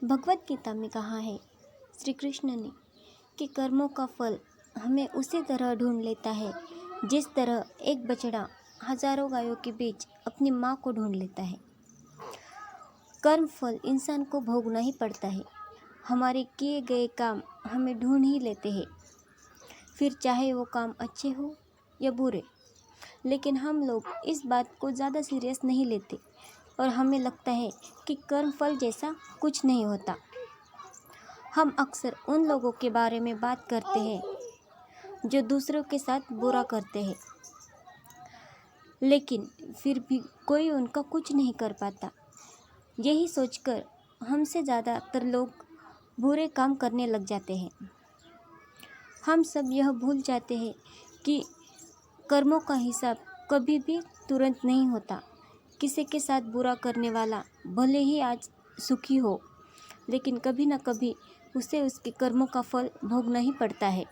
भगवत गीता में कहा है श्री कृष्ण ने कि कर्मों का फल हमें उसी तरह ढूंढ लेता है जिस तरह एक बछड़ा हजारों गायों के बीच अपनी माँ को ढूंढ लेता है। कर्म फल इंसान को भोगना ही पड़ता है। हमारे किए गए काम हमें ढूंढ ही लेते हैं, फिर चाहे वो काम अच्छे हो या बुरे। लेकिन हम लोग इस बात को ज़्यादा सीरियस नहीं लेते और हमें लगता है कि कर्म फल जैसा कुछ नहीं होता। हम अक्सर उन लोगों के बारे में बात करते हैं जो दूसरों के साथ बुरा करते हैं, लेकिन फिर भी कोई उनका कुछ नहीं कर पाता। यही सोचकर हमसे ज़्यादातर लोग बुरे काम करने लग जाते हैं। हम सब यह भूल जाते हैं कि कर्मों का हिसाब कभी भी तुरंत नहीं होता। किसी के साथ बुरा करने वाला भले ही आज सुखी हो, लेकिन कभी न कभी उसे उसके कर्मों का फल भोगना ही पड़ता है।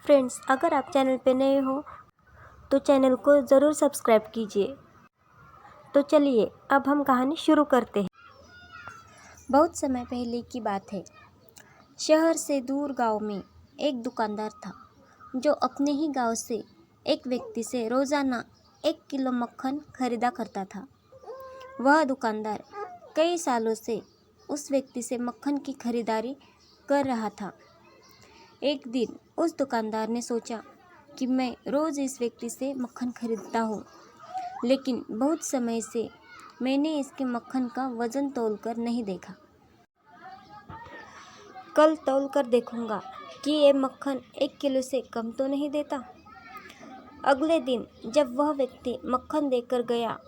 फ्रेंड्स, अगर आप चैनल पे नए हो तो चैनल को ज़रूर सब्सक्राइब कीजिए। तो चलिए अब हम कहानी शुरू करते हैं। बहुत समय पहले की बात है। शहर से दूर गांव में एक दुकानदार था जो अपने ही गांव से एक व्यक्ति से रोज़ाना 1 किलो मक्खन खरीदा करता था। वह दुकानदार कई सालों से उस व्यक्ति से मक्खन की खरीदारी कर रहा था। एक दिन उस दुकानदार ने सोचा कि मैं रोज़ इस व्यक्ति से मक्खन खरीदता हूँ, लेकिन बहुत समय से मैंने इसके मक्खन का वज़न तौलकर नहीं देखा। कल तौल कर देखूँगा कि ये मक्खन 1 किलो से कम तो नहीं देता। अगले दिन जब वह व्यक्ति मक्खन देकर गया,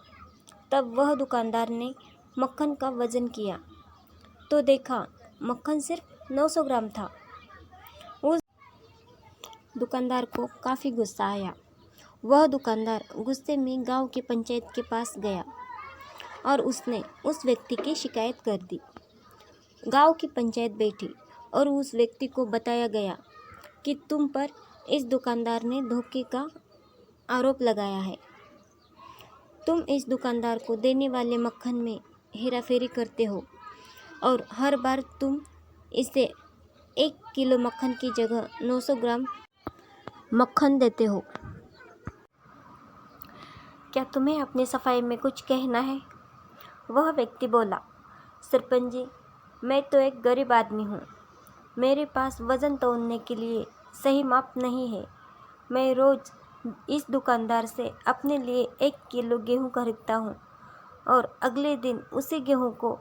तब वह दुकानदार ने मक्खन का वज़न किया तो देखा मक्खन सिर्फ 900 ग्राम था। उस दुकानदार को काफ़ी गुस्सा आया। वह दुकानदार गुस्से में गांव की पंचायत के पास गया और उसने उस व्यक्ति की शिकायत कर दी। गांव की पंचायत बैठी और उस व्यक्ति को बताया गया कि तुम पर इस दुकानदार ने धोखे का आरोप लगाया है। तुम इस दुकानदार को देने वाले मक्खन में हेराफेरी करते हो और हर बार तुम इसे 1 किलो मक्खन की जगह 900 ग्राम मक्खन देते हो। क्या तुम्हें अपनी सफाई में कुछ कहना है? वह व्यक्ति बोला, सरपंच जी, मैं तो एक गरीब आदमी हूँ। मेरे पास वज़न तौलने के लिए सही माप नहीं है। मैं रोज़ इस दुकानदार से अपने लिए 1 किलो गेहूँ खरीदता हूँ और अगले दिन उसी गेहूँ को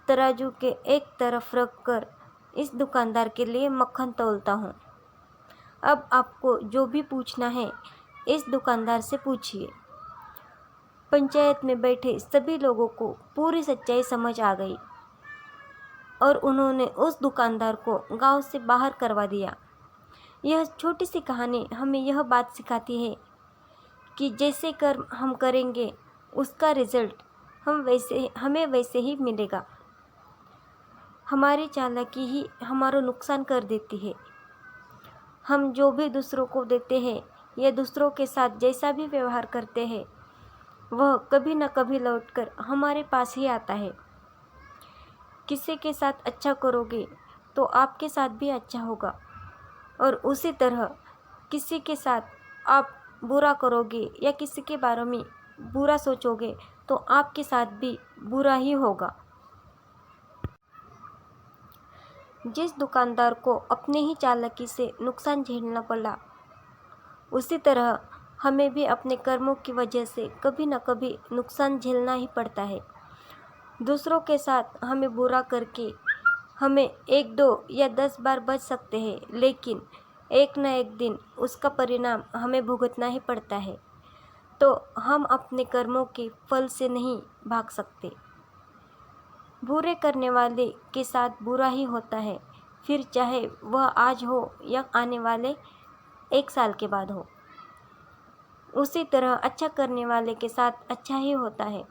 तराजू के एक तरफ रख कर इस दुकानदार के लिए मक्खन तौलता हूँ। अब आपको जो भी पूछना है इस दुकानदार से पूछिए। पंचायत में बैठे सभी लोगों को पूरी सच्चाई समझ आ गई और उन्होंने उस दुकानदार को गांव से बाहर करवा दिया। यह छोटी सी कहानी हमें यह बात सिखाती है कि जैसे कर्म हम करेंगे उसका रिजल्ट हमें वैसे ही मिलेगा। हमारी चालाकी ही हमारा नुकसान कर देती है। हम जो भी दूसरों को देते हैं या दूसरों के साथ जैसा भी व्यवहार करते हैं, वह कभी न कभी लौटकर हमारे पास ही आता है। किसी के साथ अच्छा करोगे तो आपके साथ भी अच्छा होगा और उसी तरह किसी के साथ आप बुरा करोगे या किसी के बारे में बुरा सोचोगे तो आपके साथ भी बुरा ही होगा। जिस दुकानदार को अपने ही चालाकी से नुकसान झेलना पड़ा, उसी तरह हमें भी अपने कर्मों की वजह से कभी न कभी नुकसान झेलना ही पड़ता है। दूसरों के साथ हमें बुरा करके हमें 1, 2 या 10 बार बच सकते हैं, लेकिन एक न एक दिन उसका परिणाम हमें भुगतना ही पड़ता है। तो हम अपने कर्मों के फल से नहीं भाग सकते। बुरे करने वाले के साथ बुरा ही होता है, फिर चाहे वह आज हो या आने वाले 1 साल के बाद हो। उसी तरह अच्छा करने वाले के साथ अच्छा ही होता है।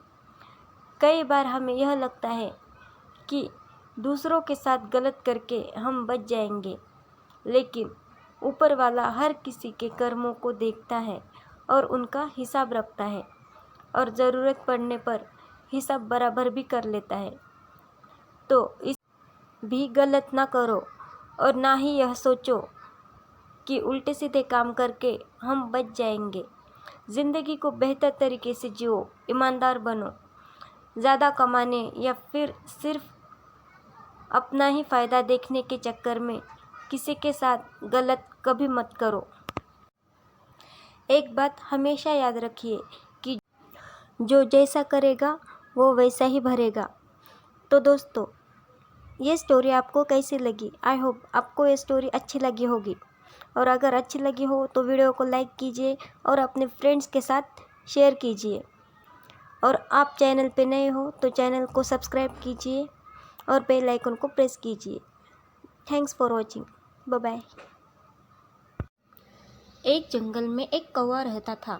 कई बार हमें यह लगता है कि दूसरों के साथ गलत करके हम बच जाएंगे, लेकिन ऊपर वाला हर किसी के कर्मों को देखता है और उनका हिसाब रखता है और ज़रूरत पड़ने पर हिसाब बराबर भी कर लेता है। तो इस भी गलत ना करो और ना ही यह सोचो कि उल्टे सीधे काम करके हम बच जाएंगे। ज़िंदगी को बेहतर तरीके से जियो, ईमानदार बनो। ज़्यादा कमाने या फिर सिर्फ अपना ही फ़ायदा देखने के चक्कर में किसी के साथ गलत कभी मत करो। एक बात हमेशा याद रखिए कि जो जैसा करेगा वो वैसा ही भरेगा। तो दोस्तों, ये स्टोरी आपको कैसी लगी? आई होप आपको ये स्टोरी अच्छी लगी होगी। और अगर अच्छी लगी हो तो वीडियो को लाइक कीजिए और अपने फ्रेंड्स के साथ शेयर कीजिए। और आप चैनल पे नए हो तो चैनल को सब्सक्राइब कीजिए और बेल आइकन को प्रेस कीजिए। Thanks for watching. Bye bye. एक जंगल में एक कौवा रहता था।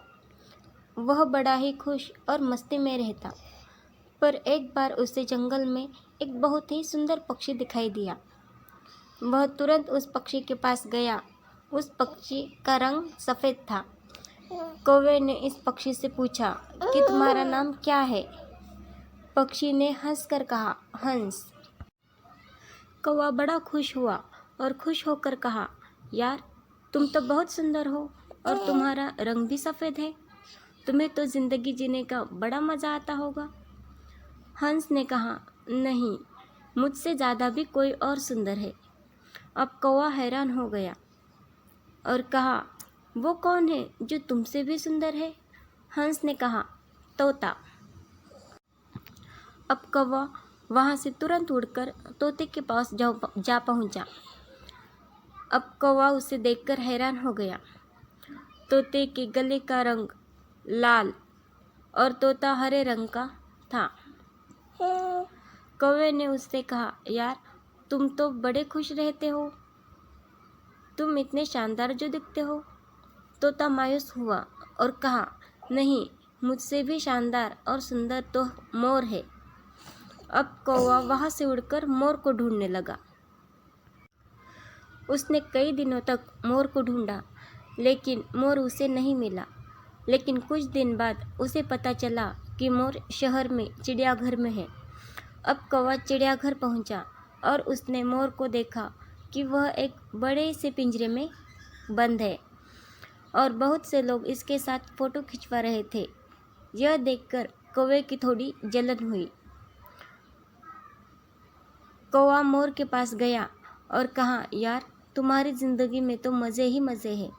वह बड़ा ही खुश और मस्ती में रहता। पर एक बार उसे जंगल में एक बहुत ही सुंदर पक्षी दिखाई दिया। वह तुरंत उस पक्षी के पास गया। उस पक्षी का रंग सफ़ेद था। कौवे ने इस पक्षी से पूछा कि तुम्हारा नाम क्या है? पक्षी ने हंसकर कहा, हंस। कौवा बड़ा खुश हुआ और खुश होकर कहा, यार, तुम तो बहुत सुंदर हो और तुम्हारा रंग भी सफ़ेद है। तुम्हें तो ज़िंदगी जीने का बड़ा मज़ा आता होगा। हंस ने कहा, नहीं, मुझसे ज़्यादा भी कोई और सुंदर है। अब कौवा हैरान हो गया और कहा, वो कौन है जो तुमसे भी सुंदर है? हंस ने कहा, तोता। अब कौवा वहाँ से तुरंत उड़कर तोते के पास जा पहुँचा। अब कौवा उसे देखकर हैरान हो गया। तोते के गले का रंग लाल और तोता हरे रंग का था। कौवे ने उससे कहा, यार, तुम तो बड़े खुश रहते हो। तुम इतने शानदार जो दिखते हो। तोता मायूस हुआ और कहा, नहीं, मुझसे भी शानदार और सुंदर तो मोर है। अब कौवा वहाँ से उड़कर मोर को ढूंढने लगा। उसने कई दिनों तक मोर को ढूंढा, लेकिन मोर उसे नहीं मिला। लेकिन कुछ दिन बाद उसे पता चला कि मोर शहर में चिड़ियाघर में है। अब कौवा चिड़ियाघर पहुंचा और उसने मोर को देखा कि वह एक बड़े से पिंजरे में बंद है और बहुत से लोग इसके साथ फ़ोटो खिंचवा रहे थे। यह देखकर कौवे की थोड़ी जलन हुई। कौवा मोर के पास गया और कहा, यार, तुम्हारी ज़िंदगी में तो मज़े ही मज़े हैं।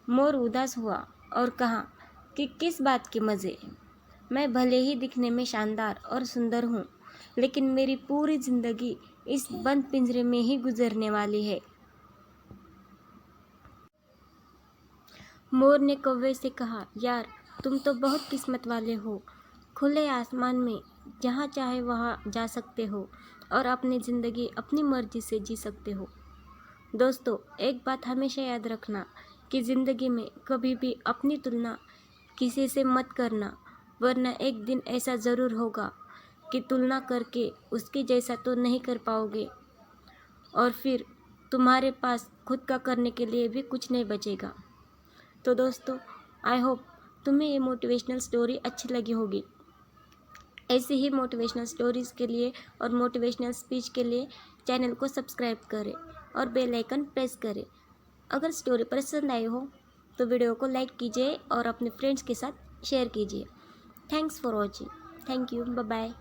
मोर उदास हुआ और कहा कि किस बात के मज़े? मैं भले ही दिखने में शानदार और सुंदर हूँ, लेकिन मेरी पूरी ज़िंदगी इस बंद पिंजरे में ही गुजरने वाली है। मोर ने कौवे से कहा, यार, तुम तो बहुत किस्मत वाले हो। खुले आसमान में जहाँ चाहे वहाँ जा सकते हो और अपनी ज़िंदगी अपनी मर्जी से जी सकते हो। दोस्तों, एक बात हमेशा याद रखना कि ज़िंदगी में कभी भी अपनी तुलना किसी से मत करना, वरना एक दिन ऐसा ज़रूर होगा कि तुलना करके उसके जैसा तो नहीं कर पाओगे और फिर तुम्हारे पास खुद का करने के लिए भी कुछ नहीं बचेगा। तो दोस्तों, आई होप तुम्हें ये मोटिवेशनल स्टोरी अच्छी लगी होगी। ऐसी ही मोटिवेशनल स्टोरीज़ के लिए और मोटिवेशनल स्पीच के लिए चैनल को सब्सक्राइब करें और बेल आइकन प्रेस करें। अगर स्टोरी पसंद आई हो तो वीडियो को लाइक कीजिए और अपने फ्रेंड्स के साथ शेयर कीजिए। Thanks for watching. Thank you. Bye bye.